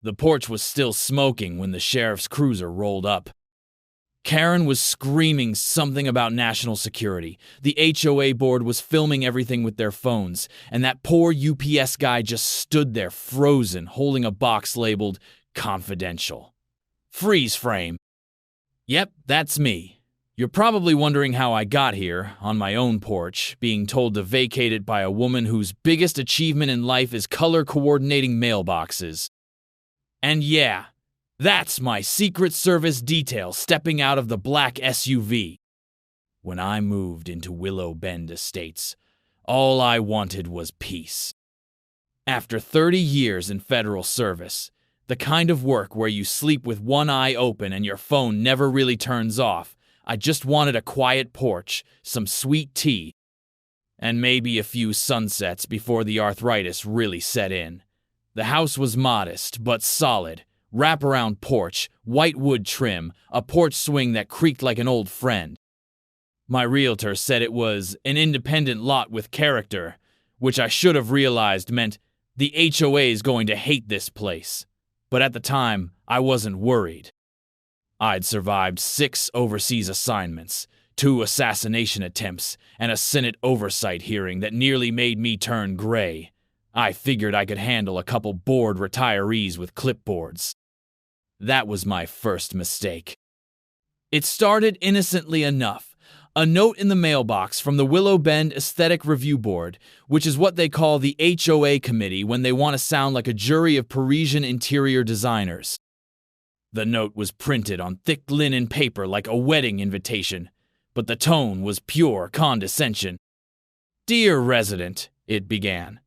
The porch was still smoking when the sheriff's cruiser rolled up. Karen was screaming something about national security. The HOA board was filming everything with their phones, and that poor UPS guy just stood there frozen, holding a box labeled confidential. Freeze frame. Yep, that's me. You're probably wondering how I got here, on my own porch, being told to vacate it by a woman whose biggest achievement in life is color coordinating mailboxes. And yeah, that's my Secret Service detail stepping out of the black SUV. When I moved into Willow Bend Estates, all I wanted was peace. After 30 years in federal service, the kind of work where you sleep with one eye open and your phone never really turns off, I just wanted a quiet porch, some sweet tea, and maybe a few sunsets before the arthritis really set in. The house was modest, but solid. Wraparound porch, white wood trim, a porch swing that creaked like an old friend. My realtor said it was an independent lot with character, which I should have realized meant the HOA is going to hate this place. But at the time, I wasn't worried. I'd survived 6 overseas assignments, 2 assassination attempts, and a Senate oversight hearing that nearly made me turn gray. I figured I could handle a couple bored retirees with clipboards. That was my first mistake. It started innocently enough. A note in the mailbox from the Willow Bend Aesthetic Review Board, which is what they call the HOA committee when they want to sound like a jury of Parisian interior designers. The note was printed on thick linen paper like a wedding invitation, but the tone was pure condescension. "Dear resident," it began.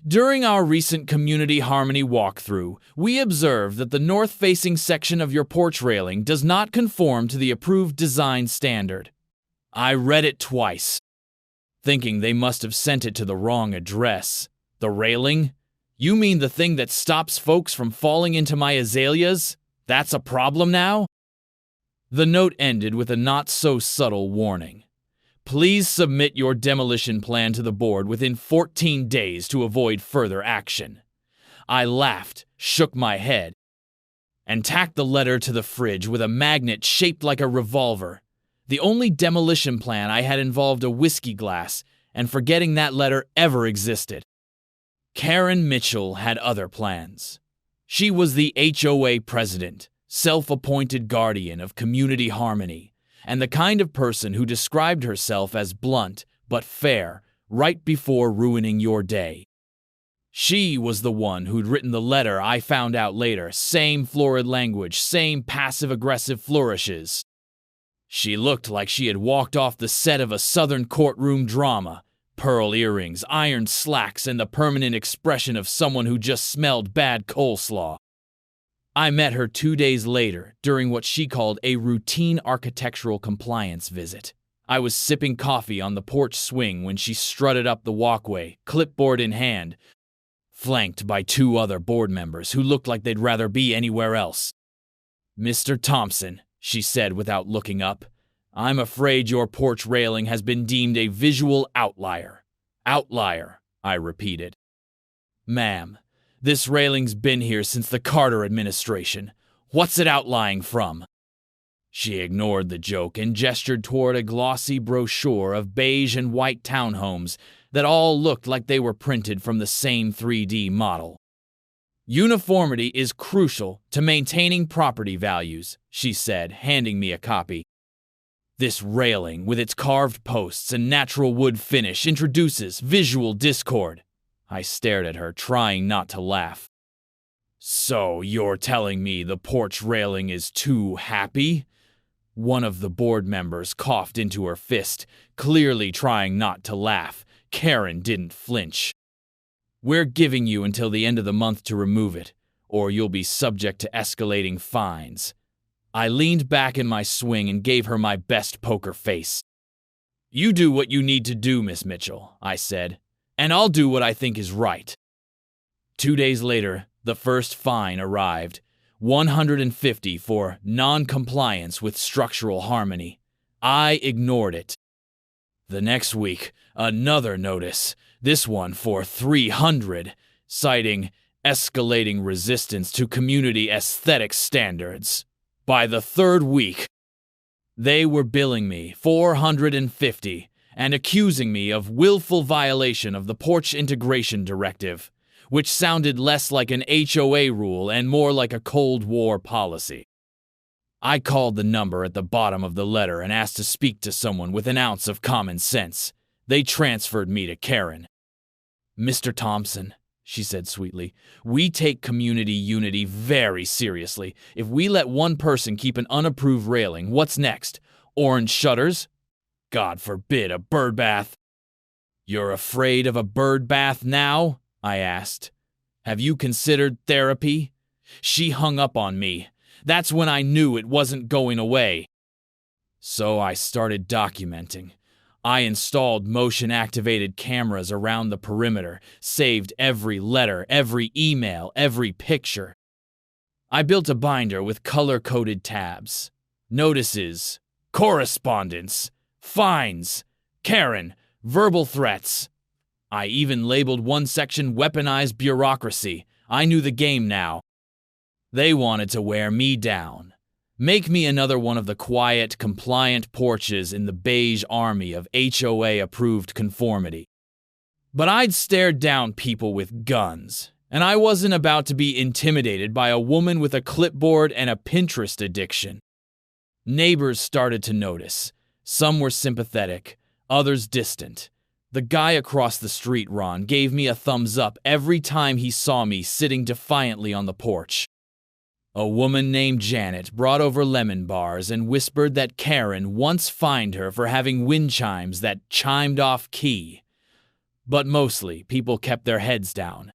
"During our recent Community Harmony walkthrough, we observed that the north-facing section of your porch railing does not conform to the approved design standard." I read it twice, thinking they must have sent it to the wrong address. The railing? You mean the thing that stops folks from falling into my azaleas? That's a problem now? The note ended with a not-so-subtle warning. Please submit your demolition plan to the board within 14 days to avoid further action. I laughed, shook my head, and tacked the letter to the fridge with a magnet shaped like a revolver. The only demolition plan I had involved a whiskey glass, and forgetting that letter ever existed. Karen Mitchell had other plans. She was the HOA president, self-appointed guardian of community harmony, and the kind of person who described herself as blunt but fair right before ruining your day. She was the one who'd written the letter I found out later, same florid language, same passive-aggressive flourishes. She looked like she had walked off the set of a Southern courtroom drama. Pearl earrings, iron slacks, and the permanent expression of someone who just smelled bad coleslaw. I met her 2 days later during what she called a routine architectural compliance visit. I was sipping coffee on the porch swing when she strutted up the walkway, clipboard in hand, flanked by 2 other board members who looked like they'd rather be anywhere else. "Mr. Thompson," she said without looking up, "I'm afraid your porch railing has been deemed a visual outlier." "Outlier," I repeated. "Ma'am, this railing's been here since the Carter administration. What's it outlying from?" She ignored the joke and gestured toward a glossy brochure of beige and white townhomes that all looked like they were printed from the same 3D model. "Uniformity is crucial to maintaining property values," she said, handing me a copy. "This railing, with its carved posts and natural wood finish, introduces visual discord." I stared at her, trying not to laugh. "So you're telling me the porch railing is too happy?" One of the board members coughed into her fist, clearly trying not to laugh. Karen didn't flinch. "We're giving you until the end of the month to remove it, or you'll be subject to escalating fines." I leaned back in my swing and gave her my best poker face. "You do what you need to do, Miss Mitchell," I said, "and I'll do what I think is right." 2 days later, the first fine arrived, $150 for non-compliance with structural harmony. I ignored it. The next week, another notice, this one for $300, citing escalating resistance to community aesthetic standards. By the third week, they were billing me $450 and accusing me of willful violation of the Porch Integration Directive, which sounded less like an HOA rule and more like a Cold War policy. I called the number at the bottom of the letter and asked to speak to someone with an ounce of common sense. They transferred me to Karen. "Mr. Thompson," she said sweetly, "we take community unity very seriously. If we let one person keep an unapproved railing, what's next? Orange shutters? God forbid, a bird bath." "You're afraid of a bird bath now?" I asked. "Have you considered therapy?" She hung up on me. That's when I knew it wasn't going away. So I started documenting. I installed motion-activated cameras around the perimeter, saved every letter, every email, every picture. I built a binder with color-coded tabs. Notices, correspondence, fines, Karen, verbal threats. I even labeled one section weaponized bureaucracy. I knew the game now. They wanted to wear me down. Make me another one of the quiet, compliant porches in the beige army of HOA-approved conformity. But I'd stared down people with guns, and I wasn't about to be intimidated by a woman with a clipboard and a Pinterest addiction. Neighbors started to notice. Some were sympathetic, others distant. The guy across the street, Ron, gave me a thumbs up every time he saw me sitting defiantly on the porch. A woman named Janet brought over lemon bars and whispered that Karen once fined her for having wind chimes that chimed off key. But mostly, people kept their heads down.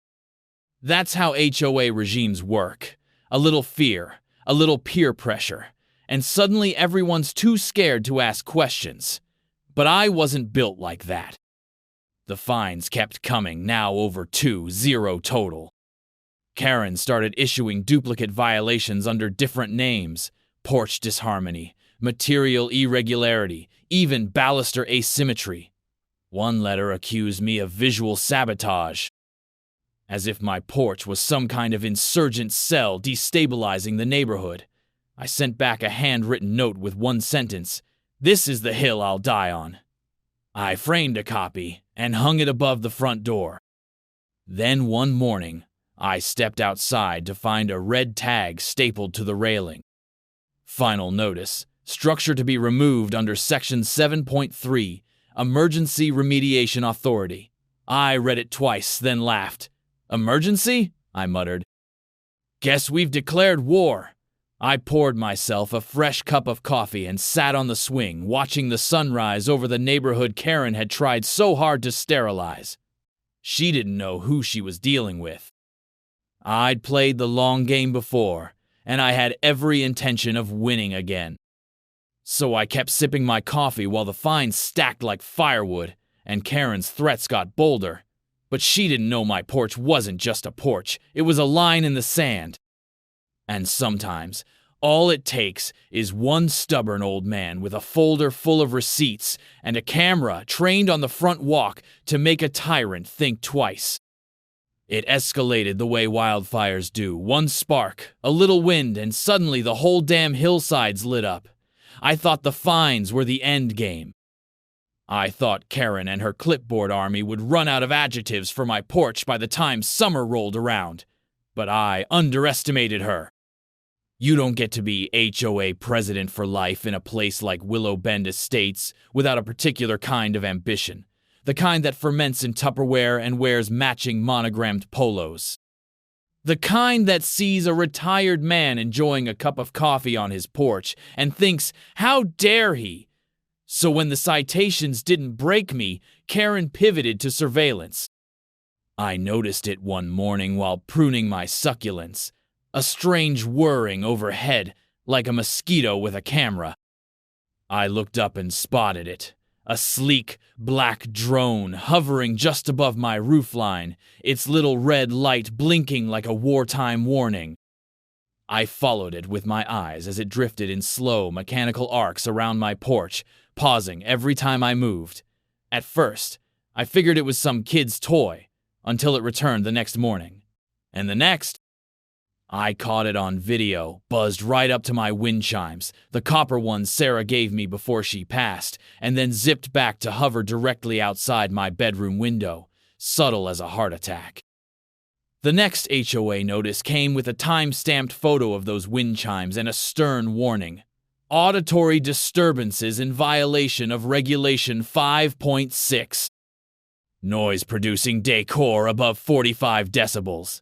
That's how HOA regimes work. A little fear, a little peer pressure, and suddenly everyone's too scared to ask questions. But I wasn't built like that. The fines kept coming, now over 2-0 total. Karen started issuing duplicate violations under different names: porch disharmony, material irregularity, even baluster asymmetry. One letter accused me of visual sabotage, as if my porch was some kind of insurgent cell destabilizing the neighborhood. I sent back a handwritten note with one sentence: "This is the hill I'll die on." I framed a copy and hung it above the front door. Then one morning, I stepped outside to find a red tag stapled to the railing. Final notice: structure to be removed under Section 7.3, Emergency Remediation Authority. I read it twice, then laughed. "Emergency?" I muttered. "Guess we've declared war." I poured myself a fresh cup of coffee and sat on the swing, watching the sunrise over the neighborhood Karen had tried so hard to sterilize. She didn't know who she was dealing with. I'd played the long game before, and I had every intention of winning again. So I kept sipping my coffee while the fines stacked like firewood, and Karen's threats got bolder. But she didn't know my porch wasn't just a porch, it was a line in the sand. And sometimes, all it takes is one stubborn old man with a folder full of receipts and a camera trained on the front walk to make a tyrant think twice. It escalated the way wildfires do. One spark, a little wind, and suddenly the whole damn hillsides lit up. I thought the fines were the end game. I thought Karen and her clipboard army would run out of adjectives for my porch by the time summer rolled around. But I underestimated her. You don't get to be HOA president for life in a place like Willow Bend Estates without a particular kind of ambition. The kind that ferments in Tupperware and wears matching monogrammed polos. The kind that sees a retired man enjoying a cup of coffee on his porch and thinks, how dare he? So when the citations didn't break me, Karen pivoted to surveillance. I noticed it one morning while pruning my succulents, a strange whirring overhead like a mosquito with a camera. I looked up and spotted it. A sleek, black drone hovering just above my roofline, its little red light blinking like a wartime warning. I followed it with my eyes as it drifted in slow, mechanical arcs around my porch, pausing every time I moved. At first, I figured it was some kid's toy, until it returned the next morning. And the next, I caught it on video, buzzed right up to my wind chimes, the copper ones Sarah gave me before she passed, and then zipped back to hover directly outside my bedroom window, subtle as a heart attack. The next HOA notice came with a time-stamped photo of those wind chimes and a stern warning. Auditory disturbances in violation of Regulation 5.6. Noise-producing decor above 45 decibels.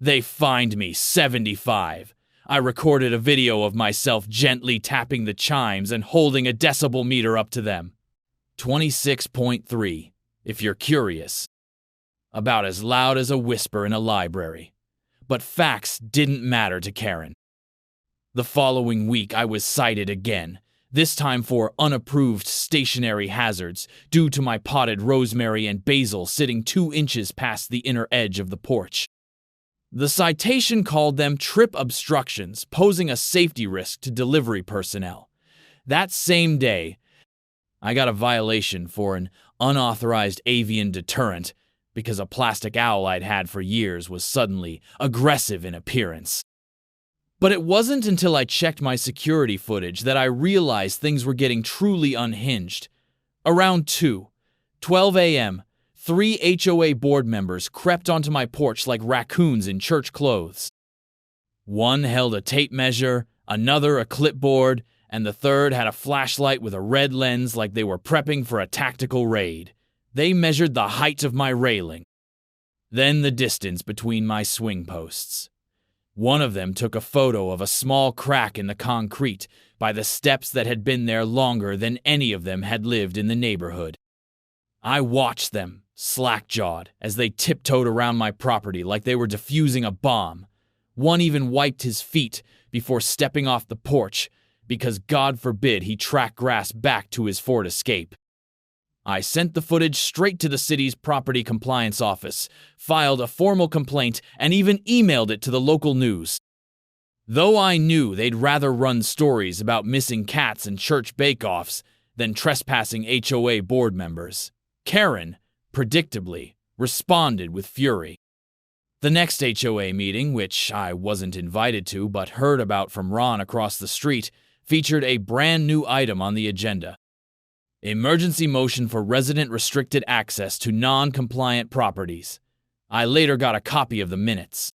They fined me $75. I recorded a video of myself gently tapping the chimes and holding a decibel meter up to them. 26.3, if you're curious. About as loud as a whisper in a library. But facts didn't matter to Karen. The following week I was cited again, this time for unapproved stationary hazards due to my potted rosemary and basil sitting 2 inches past the inner edge of the porch. The citation called them trip obstructions, posing a safety risk to delivery personnel. That same day, I got a violation for an unauthorized avian deterrent because a plastic owl I'd had for years was suddenly aggressive in appearance. But it wasn't until I checked my security footage that I realized things were getting truly unhinged. Around 2:12 a.m., 3 HOA board members crept onto my porch like raccoons in church clothes. One held a tape measure, another a clipboard, and the third had a flashlight with a red lens like they were prepping for a tactical raid. They measured the height of my railing, then the distance between my swing posts. One of them took a photo of a small crack in the concrete by the steps that had been there longer than any of them had lived in the neighborhood. I watched them, slack-jawed, as they tiptoed around my property like they were defusing a bomb. One even wiped his feet before stepping off the porch because God forbid he track grass back to his Ford Escape. I sent the footage straight to the city's property compliance office, filed a formal complaint, and even emailed it to the local news. Though I knew they'd rather run stories about missing cats and church bake-offs than trespassing HOA board members, Karen, predictably, responded with fury. The next HOA meeting, which I wasn't invited to but heard about from Ron across the street, featured a brand new item on the agenda. Emergency motion for resident-restricted access to non-compliant properties. I later got a copy of the minutes.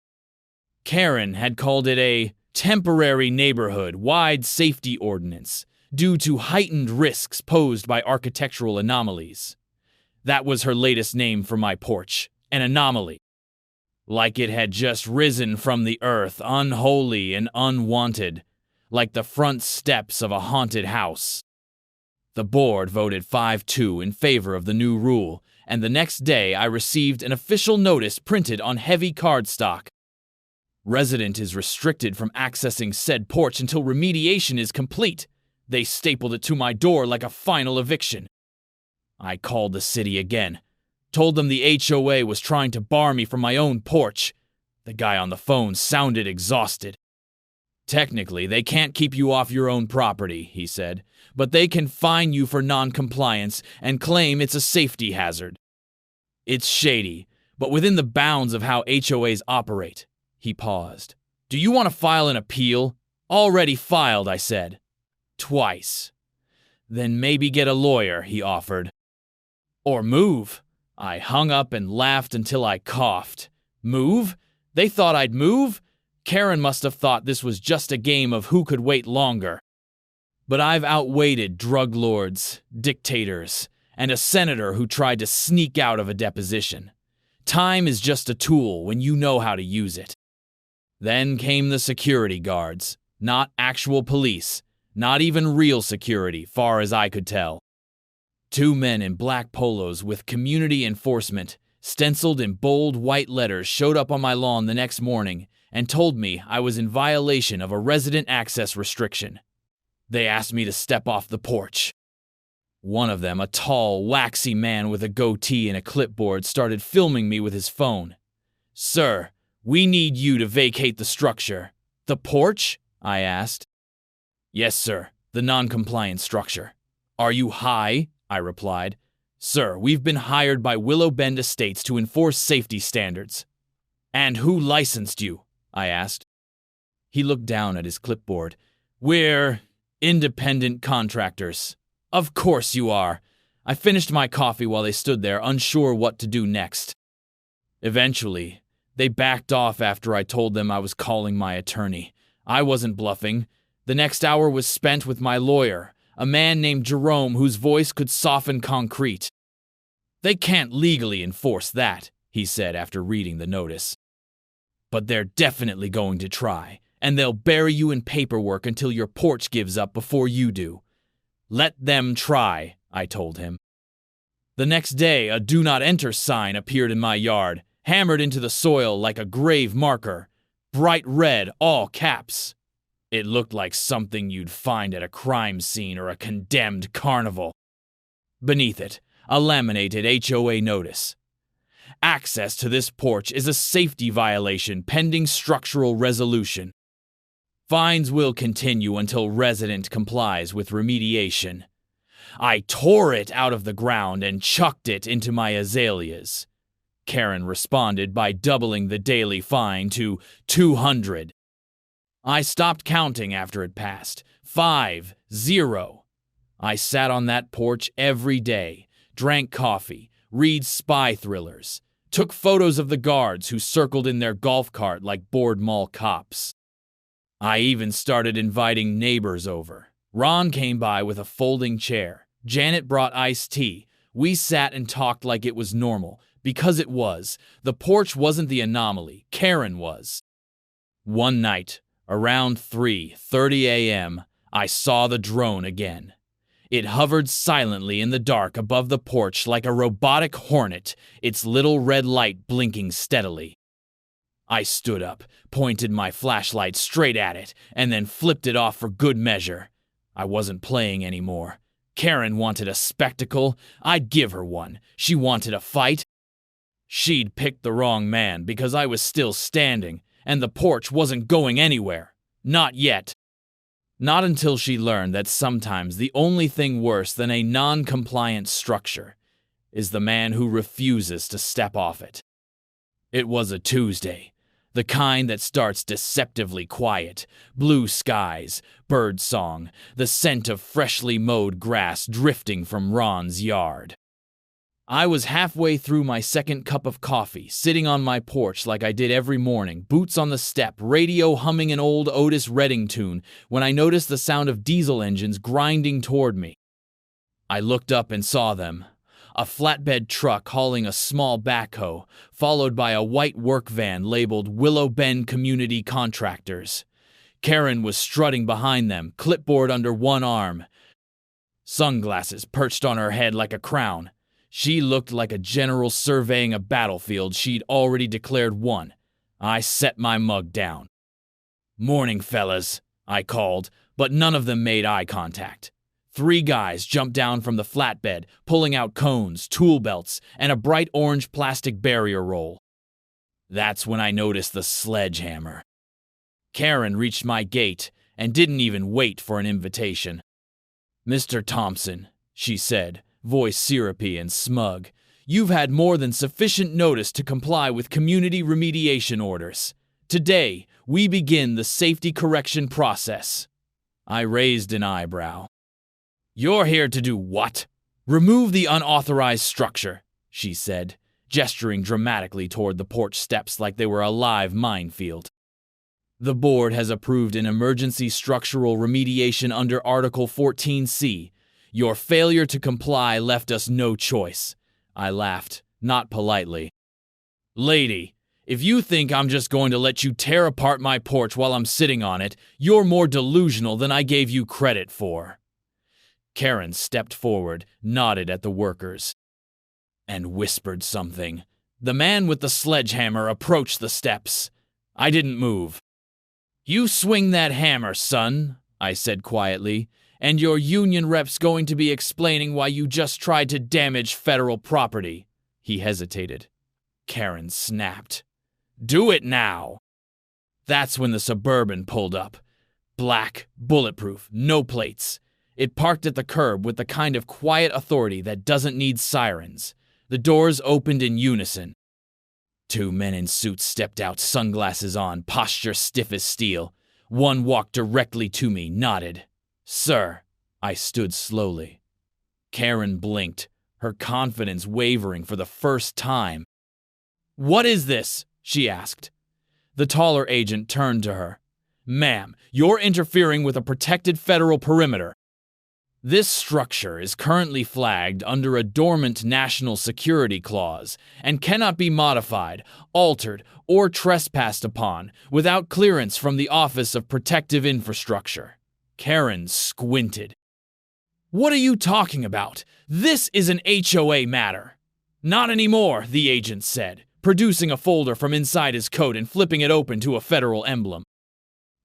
Karen had called it a temporary neighborhood-wide safety ordinance due to heightened risks posed by architectural anomalies. That was her latest name for my porch, an anomaly. Like it had just risen from the earth, unholy and unwanted, like the front steps of a haunted house. The board voted 5-2 in favor of the new rule, and the next day I received an official notice printed on heavy cardstock. Resident is restricted from accessing said porch until remediation is complete. They stapled it to my door like a final eviction. I called the city again, told them the HOA was trying to bar me from my own porch. The guy on the phone sounded exhausted. Technically, they can't keep you off your own property, he said, but they can fine you for non-compliance and claim it's a safety hazard. It's shady, but within the bounds of how HOAs operate. He paused. Do you want to file an appeal? Already filed, I said. Twice. Then maybe get a lawyer, he offered. Or move. I hung up and laughed until I coughed. Move? They thought I'd move? Karen must have thought this was just a game of who could wait longer. But I've outweighted drug lords, dictators, and a senator who tried to sneak out of a deposition. Time is just a tool when you know how to use it. Then came the security guards, not actual police, not even real security, far as I could tell. 2 men in black polos with community enforcement, stenciled in bold white letters, showed up on my lawn the next morning and told me I was in violation of a resident access restriction. They asked me to step off the porch. One of them, a tall, waxy man with a goatee and a clipboard, started filming me with his phone. Sir, we need you to vacate the structure. The porch? I asked. Yes, sir, the non-compliant structure. Are you high? I replied. Sir, we've been hired by Willow Bend Estates to enforce safety standards. And who licensed you? I asked. He looked down at his clipboard. We're independent contractors. Of course you are. I finished my coffee while they stood there, unsure what to do next. Eventually, they backed off after I told them I was calling my attorney. I wasn't bluffing. The next hour was spent with my lawyer, a man named Jerome whose voice could soften concrete. They can't legally enforce that, he said after reading the notice. But they're definitely going to try, and they'll bury you in paperwork until your porch gives up before you do. Let them try, I told him. The next day, a do not enter sign appeared in my yard, hammered into the soil like a grave marker. Bright red, all caps. It looked like something you'd find at a crime scene or a condemned carnival. Beneath it, a laminated HOA notice. Access to this porch is a safety violation pending structural resolution. Fines will continue until resident complies with remediation. I tore it out of the ground and chucked it into my azaleas. Karen responded by doubling the daily fine to $200. I stopped counting after it passed. 5-0. I sat on that porch every day, drank coffee, read spy thrillers, took photos of the guards who circled in their golf cart like bored mall cops. I even started inviting neighbors over. Ron came by with a folding chair. Janet brought iced tea. We sat and talked like it was normal, because it was. The porch wasn't the anomaly. Karen was. One night, around 3:30 a.m., I saw the drone again. It hovered silently in the dark above the porch like a robotic hornet, its little red light blinking steadily. I stood up, pointed my flashlight straight at it, and then flipped it off for good measure. I wasn't playing anymore. Karen wanted a spectacle. I'd give her one. She wanted a fight. She'd picked the wrong man because I was still standing, and the porch wasn't going anywhere. Not yet. Not until she learned that sometimes the only thing worse than a non-compliant structure is the man who refuses to step off it. It was a Tuesday, the kind that starts deceptively quiet. Blue skies, bird song, the scent of freshly mowed grass drifting from Ron's yard. I was halfway through my second cup of coffee, sitting on my porch like I did every morning, boots on the step, radio humming an old Otis Redding tune, when I noticed the sound of diesel engines grinding toward me. I looked up and saw them. A flatbed truck hauling a small backhoe, followed by a white work van labeled Willow Bend Community Contractors. Karen was strutting behind them, clipboard under one arm, sunglasses perched on her head like a crown. She looked like a general surveying a battlefield she'd already declared won. I set my mug down. "Morning, fellas," I called, but none of them made eye contact. 3 guys jumped down from the flatbed, pulling out cones, tool belts, and a bright orange plastic barrier roll. That's when I noticed the sledgehammer. Karen reached my gate and didn't even wait for an invitation. "Mr. Thompson," she said, voice syrupy and smug, "you've had more than sufficient notice to comply with community remediation orders. Today, we begin the safety correction process." I raised an eyebrow. "You're here to do what?" "Remove the unauthorized structure," she said, gesturing dramatically toward the porch steps like they were a live minefield. "The board has approved an emergency structural remediation under Article 14C. Your failure to comply left us no choice." I laughed, not politely. "Lady, if you think I'm just going to let you tear apart my porch while I'm sitting on it, you're more delusional than I gave you credit for." Karen stepped forward, nodded at the workers, and whispered something. The man with the sledgehammer approached the steps. I didn't move. "You swing that hammer, son," I said quietly, "and your union rep's going to be explaining why you just tried to damage federal property." He hesitated. Karen snapped. "Do it now." That's when the Suburban pulled up. Black, bulletproof, no plates. It parked at the curb with the kind of quiet authority that doesn't need sirens. The doors opened in unison. Two men in suits stepped out, sunglasses on, posture stiff as steel. One walked directly to me, nodded. "Sir." I stood slowly. Karen blinked, her confidence wavering for the first time. "What is this?" she asked. The taller agent turned to her. "Ma'am, you're interfering with a protected federal perimeter. This structure is currently flagged under a dormant national security clause and cannot be modified, altered, or trespassed upon without clearance from the Office of Protective Infrastructure." Karen squinted. "What are you talking about? This is an HOA matter." "Not anymore," the agent said, producing a folder from inside his coat and flipping it open to a federal emblem.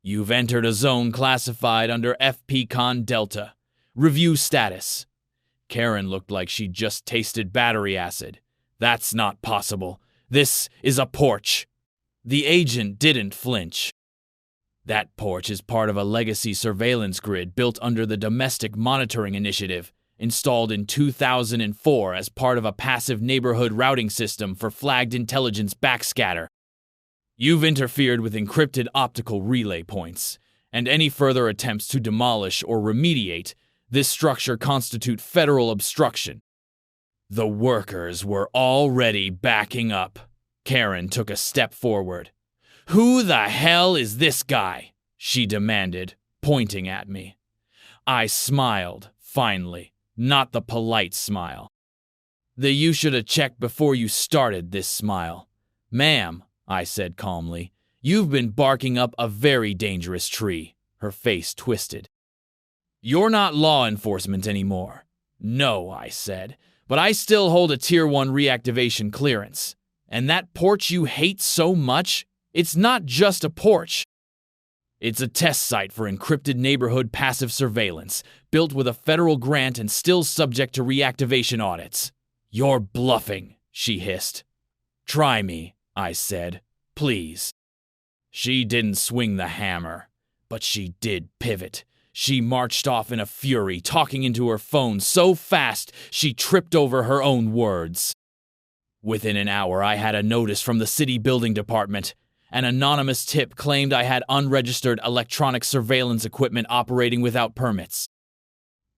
"You've entered a zone classified under FP-Con Delta. Review status." Karen looked like she'd just tasted battery acid. "That's not possible. This is a porch." The agent didn't flinch. "That porch is part of a legacy surveillance grid built under the Domestic Monitoring Initiative, installed in 2004 as part of a passive neighborhood routing system for flagged intelligence backscatter. You've interfered with encrypted optical relay points, and any further attempts to demolish or remediate this structure constitute federal obstruction." The workers were already backing up. Karen took a step forward. "Who the hell is this guy?" she demanded, pointing at me. I smiled, finally, not the polite smile. The "you should have checked before you started" this smile. "Ma'am," I said calmly, "you've been barking up a very dangerous tree." Her face twisted. "You're not law enforcement anymore." "No," I said, "but I still hold a Tier 1 reactivation clearance. And that porch you hate so much, it's not just a porch. It's a test site for encrypted neighborhood passive surveillance, built with a federal grant and still subject to reactivation audits." "You're bluffing," she hissed. "Try me," I said. "Please." She didn't swing the hammer, but she did pivot. She marched off in a fury, talking into her phone so fast she tripped over her own words. Within an hour, I had a notice from the city building department. An anonymous tip claimed I had unregistered electronic surveillance equipment operating without permits.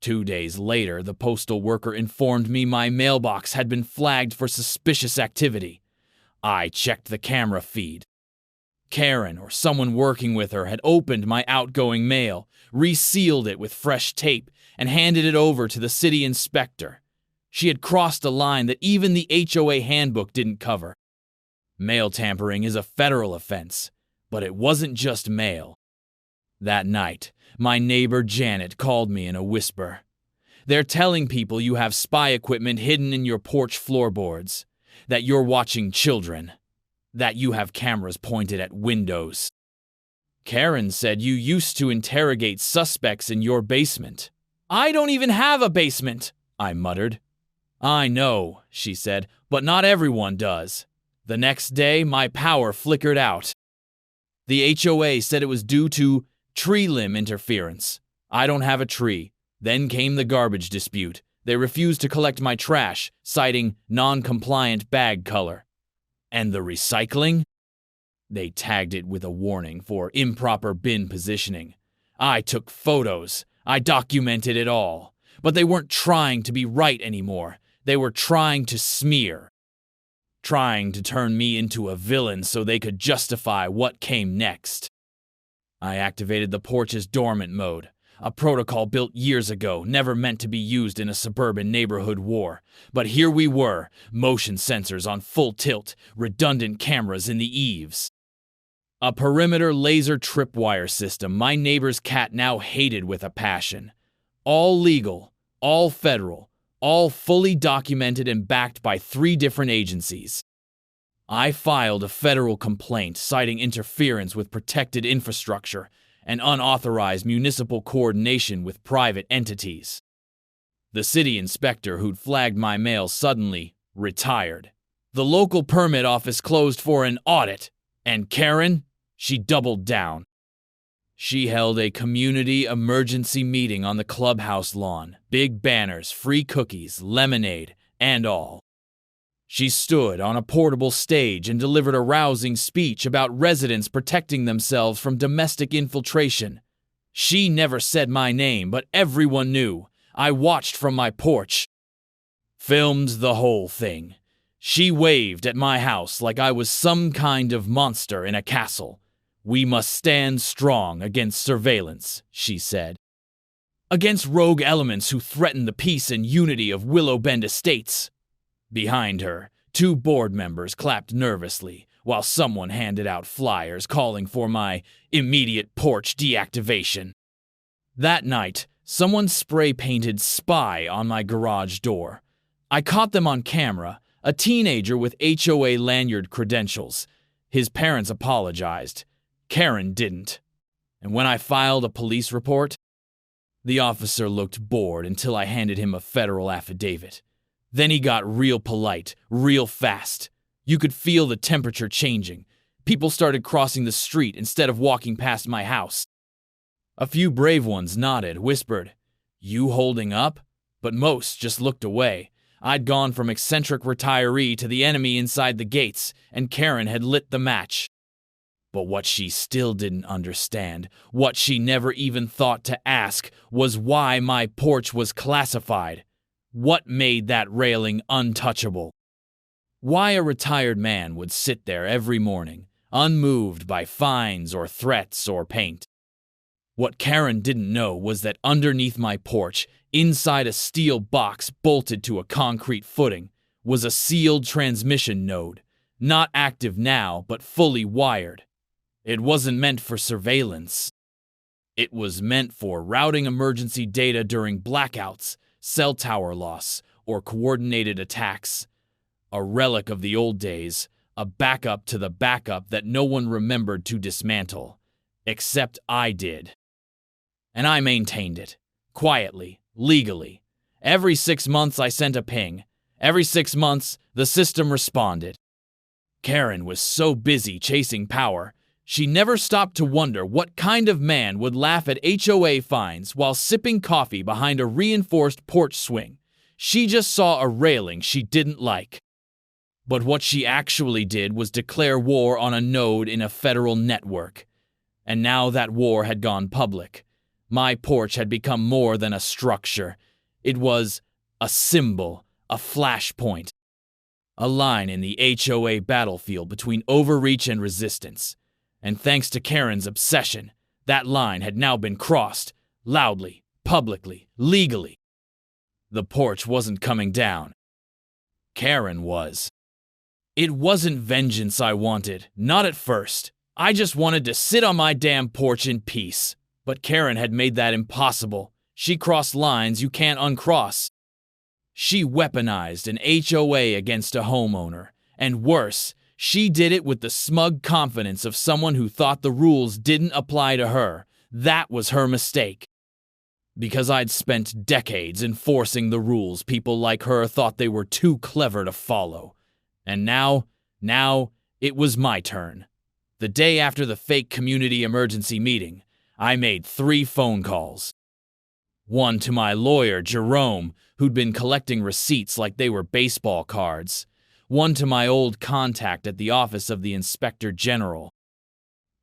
2 days later, the postal worker informed me my mailbox had been flagged for suspicious activity. I checked the camera feed. Karen, or someone working with her, had opened my outgoing mail, resealed it with fresh tape, and handed it over to the city inspector. She had crossed a line that even the HOA handbook didn't cover. Mail tampering is a federal offense, but it wasn't just mail. That night, my neighbor Janet called me in a whisper. "They're telling people you have spy equipment hidden in your porch floorboards, that you're watching children, that you have cameras pointed at windows. Karen said you used to interrogate suspects in your basement." "I don't even have a basement," I muttered. "I know," she said, "but not everyone does." The next day, my power flickered out. The HOA said it was due to tree limb interference. I don't have a tree. Then came the garbage dispute. They refused to collect my trash, citing non-compliant bag color. And the recycling? They tagged it with a warning for improper bin positioning. I took photos. I documented it all. But they weren't trying to be right anymore. They were trying to smear. Trying to turn me into a villain so they could justify what came next. I activated the porch's dormant mode, a protocol built years ago, never meant to be used in a suburban neighborhood war. But here we were, motion sensors on full tilt, redundant cameras in the eaves. A perimeter laser tripwire system my neighbor's cat now hated with a passion. All legal, all federal, all fully documented and backed by 3 different agencies. I filed a federal complaint citing interference with protected infrastructure and unauthorized municipal coordination with private entities. The city inspector who'd flagged my mail suddenly retired. The local permit office closed for an audit, and Karen, she doubled down. She held a community emergency meeting on the clubhouse lawn, big banners, free cookies, lemonade, and all. She stood on a portable stage and delivered a rousing speech about residents protecting themselves from domestic infiltration. She never said my name, but everyone knew. I watched from my porch. Filmed the whole thing. She waved at my house like I was some kind of monster in a castle. "We must stand strong against surveillance," she said. "Against rogue elements who threaten the peace and unity of Willow Bend Estates." Behind her, 2 board members clapped nervously, while someone handed out flyers calling for my immediate porch deactivation. That night, someone spray-painted "spy" on my garage door. I caught them on camera, a teenager with HOA lanyard credentials. His parents apologized. Karen didn't. And when I filed a police report, the officer looked bored until I handed him a federal affidavit. Then he got real polite, real fast. You could feel the temperature changing. People started crossing the street instead of walking past my house. A few brave ones nodded, whispered, "You holding up?" But most just looked away. I'd gone from eccentric retiree to the enemy inside the gates, and Karen had lit the match. But what she still didn't understand, what she never even thought to ask, was why my porch was classified. What made that railing untouchable? Why a retired man would sit there every morning, unmoved by fines or threats or paint. What Karen didn't know was that underneath my porch, inside a steel box bolted to a concrete footing, was a sealed transmission node, not active now but fully wired. It wasn't meant for surveillance. It was meant for routing emergency data during blackouts, cell tower loss, or coordinated attacks. A relic of the old days, a backup to the backup that no one remembered to dismantle. Except I did. And I maintained it. Quietly, legally. Every 6 months I sent a ping. Every 6 months, the system responded. Karen was so busy chasing power, she never stopped to wonder what kind of man would laugh at HOA fines while sipping coffee behind a reinforced porch swing. She just saw a railing she didn't like. But what she actually did was declare war on a node in a federal network. And now that war had gone public. My porch had become more than a structure. It was a symbol, a flashpoint. A line in the HOA battlefield between overreach and resistance. And thanks to Karen's obsession, that line had now been crossed, loudly, publicly, legally. The porch wasn't coming down. Karen was. It wasn't vengeance I wanted, not at first. I just wanted to sit on my damn porch in peace. But Karen had made that impossible. She crossed lines you can't uncross. She weaponized an HOA against a homeowner, and worse, she did it with the smug confidence of someone who thought the rules didn't apply to her. That was her mistake. Because I'd spent decades enforcing the rules people like her thought they were too clever to follow. And now, it was my turn. The day after the fake community emergency meeting, I made 3 phone calls. One to my lawyer, Jerome, who'd been collecting receipts like they were baseball cards. One to my old contact at the office of the Inspector General.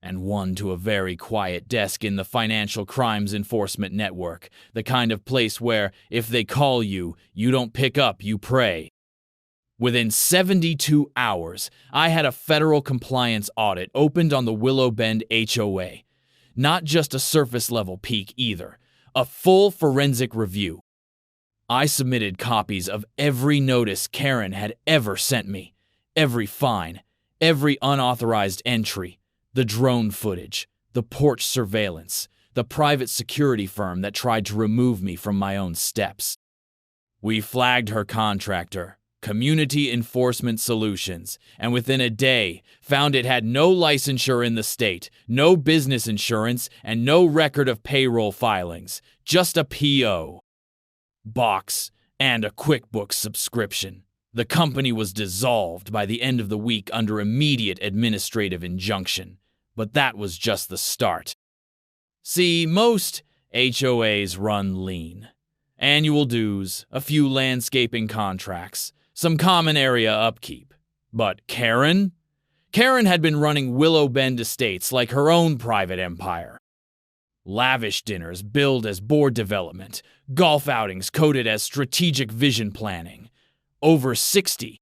And one to a very quiet desk in the Financial Crimes Enforcement Network, the kind of place where, if they call you, you don't pick up, you pray. Within 72 hours, I had a federal compliance audit opened on the Willow Bend HOA. Not just a surface-level peek either, a full forensic review. I submitted copies of every notice Karen had ever sent me, every fine, every unauthorized entry, the drone footage, the porch surveillance, the private security firm that tried to remove me from my own steps. We flagged her contractor, Community Enforcement Solutions, and within a day found it had no licensure in the state, no business insurance, and no record of payroll filings, just a PO. Box, and a QuickBooks subscription. The company was dissolved by the end of the week under immediate administrative injunction, but that was just the start. See, most HOAs run lean. Annual dues, a few landscaping contracts, some common area upkeep. But Karen? Karen had been running Willow Bend Estates like her own private empire. Lavish dinners billed as board development, golf outings coded as strategic vision planning. Over 60.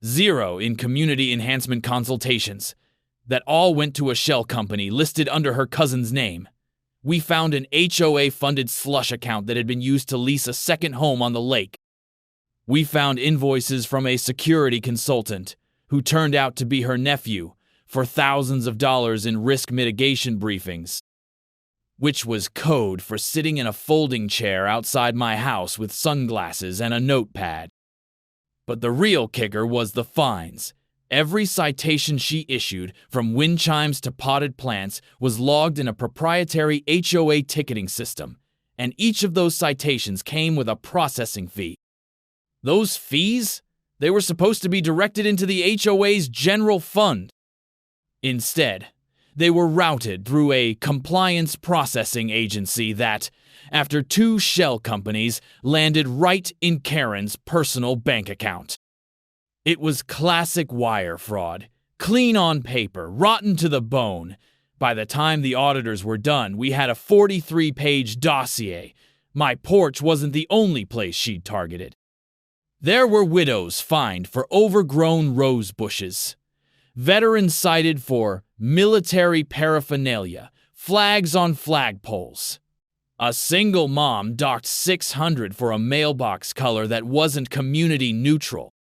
Zero in community enhancement consultations. That all went to a shell company listed under her cousin's name. We found an HOA-funded slush account that had been used to lease a second home on the lake. We found invoices from a security consultant, who turned out to be her nephew, for thousands of dollars in risk mitigation briefings, which was code for sitting in a folding chair outside my house with sunglasses and a notepad. But the real kicker was the fines. Every citation she issued, from wind chimes to potted plants, was logged in a proprietary HOA ticketing system, and each of those citations came with a processing fee. Those fees? They were supposed to be directed into the HOA's general fund. Instead, they were routed through a compliance processing agency that, after 2 shell companies, landed right in Karen's personal bank account. It was classic wire fraud, clean on paper, rotten to the bone. By the time the auditors were done, we had a 43-page dossier. My porch wasn't the only place she'd targeted. There were widows fined for overgrown rose bushes, veterans cited for military paraphernalia, flags on flagpoles. A single mom docked $600 for a mailbox color that wasn't community neutral.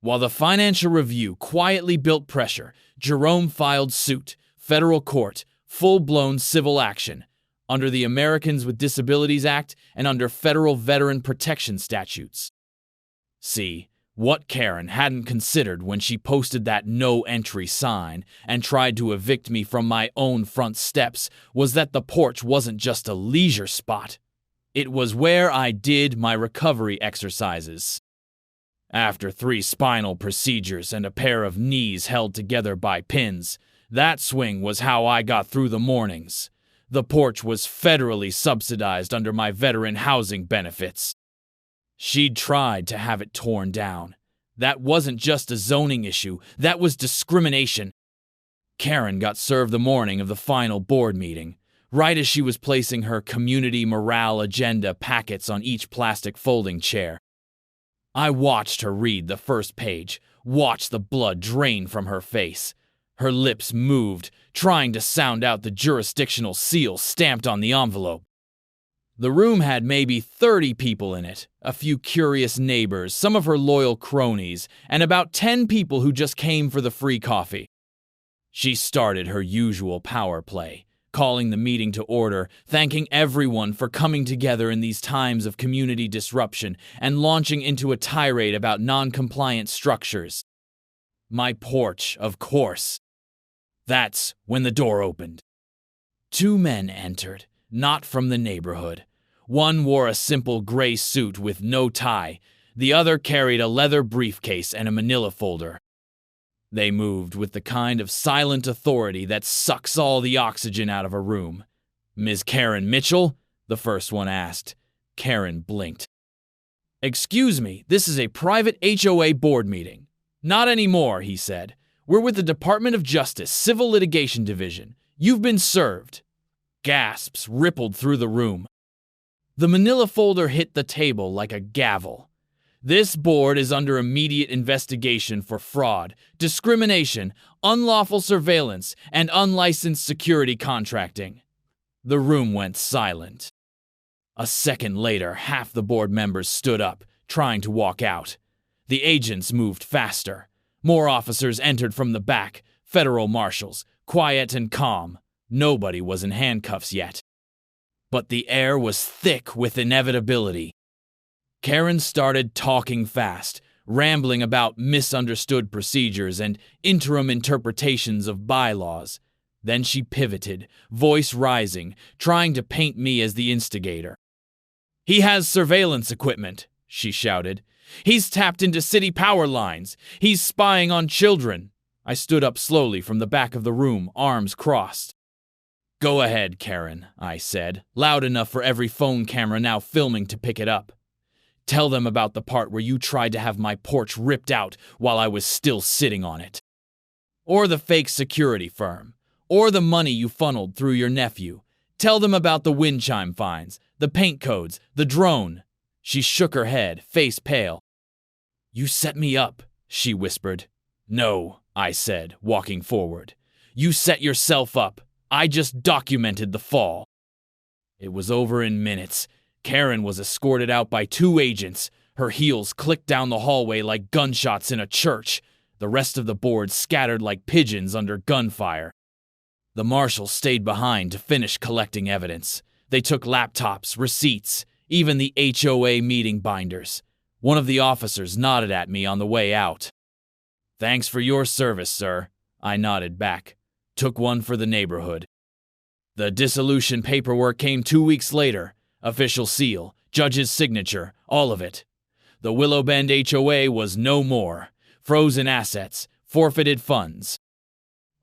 While the Financial Review quietly built pressure, Jerome filed suit, federal court, full-blown civil action, under the Americans with Disabilities Act and under federal veteran protection statutes. See, what Karen hadn't considered when she posted that no-entry sign and tried to evict me from my own front steps was that the porch wasn't just a leisure spot. It was where I did my recovery exercises. After 3 spinal procedures and a pair of knees held together by pins, that swing was how I got through the mornings. The porch was federally subsidized under my veteran housing benefits. She'd tried to have it torn down. That wasn't just a zoning issue, that was discrimination. Karen got served the morning of the final board meeting, right as she was placing her community morale agenda packets on each plastic folding chair. I watched her read the first page, watched the blood drain from her face. Her lips moved, trying to sound out the jurisdictional seal stamped on the envelope. The room had maybe 30 people in it, a few curious neighbors, some of her loyal cronies, and about 10 people who just came for the free coffee. She started her usual power play, calling the meeting to order, thanking everyone for coming together in these times of community disruption, and launching into a tirade about non-compliant structures. My porch, of course. That's when the door opened. 2 men entered, not from the neighborhood. One wore a simple gray suit with no tie. The other carried a leather briefcase and a manila folder. They moved with the kind of silent authority that sucks all the oxygen out of a room. "Ms. Karen Mitchell?" the first one asked. Karen blinked. "Excuse me, this is a private HOA board meeting." "Not anymore," he said. "We're with the Department of Justice, Civil Litigation Division. You've been served." Gasps rippled through the room. The manila folder hit the table like a gavel. "This board is under immediate investigation for fraud, discrimination, unlawful surveillance, and unlicensed security contracting." The room went silent. A second later, half the board members stood up, trying to walk out. The agents moved faster. More officers entered from the back, federal marshals, quiet and calm. Nobody was in handcuffs yet. But the air was thick with inevitability. Karen started talking fast, rambling about misunderstood procedures and interim interpretations of bylaws. Then she pivoted, voice rising, trying to paint me as the instigator. "He has surveillance equipment," she shouted. "He's tapped into city power lines. He's spying on children." I stood up slowly from the back of the room, arms crossed. "Go ahead, Karen," I said, loud enough for every phone camera now filming to pick it up. Tell them about the part where you tried to have my porch ripped out while I was still sitting on it. Or the fake security firm. Or the money you funneled through your nephew. Tell them about the wind chime fines, the paint codes, the drone. She shook her head, face pale. You set me up, she whispered. No, I said, walking forward. You set yourself up. I just documented the fall. It was over in minutes. Karen was escorted out by 2 agents. Her heels clicked down the hallway like gunshots in a church. The rest of the board scattered like pigeons under gunfire. The marshals stayed behind to finish collecting evidence. They took laptops, receipts, even the HOA meeting binders. One of the officers nodded at me on the way out. Thanks for your service, sir. I nodded back. Took one for the neighborhood. The dissolution paperwork came 2 weeks later. Official seal, judge's signature, all of it. The Willow Bend HOA was no more. Frozen assets, forfeited funds.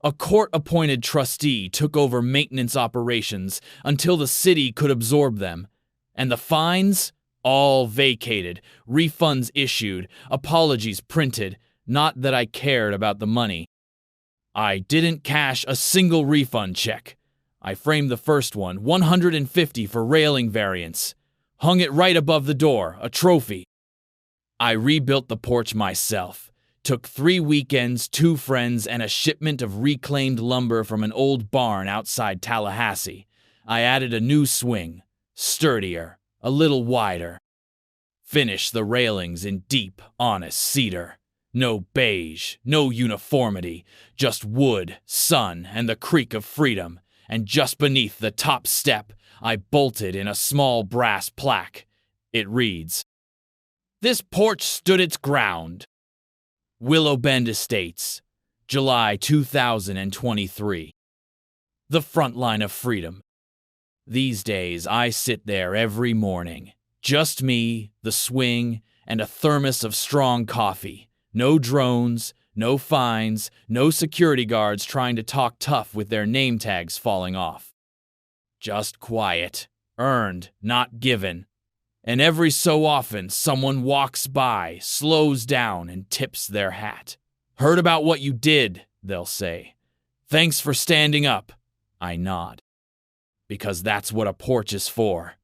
A court-appointed trustee took over maintenance operations until the city could absorb them. And the fines? All vacated, refunds issued, apologies printed. Not that I cared about the money. I didn't cash a single refund check. I framed the first one, $150 for railing variance. Hung it right above the door, a trophy. I rebuilt the porch myself. Took 3 weekends, 2 friends, and a shipment of reclaimed lumber from an old barn outside Tallahassee. I added a new swing, sturdier, a little wider. Finished the railings in deep, honest cedar. No beige, no uniformity, just wood, sun, and the creak of freedom. And just beneath the top step, I bolted in a small brass plaque. It reads, "This porch stood its ground. Willow Bend Estates, July 2023. The front line of freedom." These days, I sit there every morning. Just me, the swing, and a thermos of strong coffee. No drones, no fines, no security guards trying to talk tough with their name tags falling off. Just quiet, earned, not given. And every so often, someone walks by, slows down, and tips their hat. "Heard about what you did," they'll say. "Thanks for standing up." I nod. Because that's what a porch is for.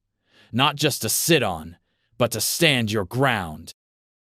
Not just to sit on, but to stand your ground.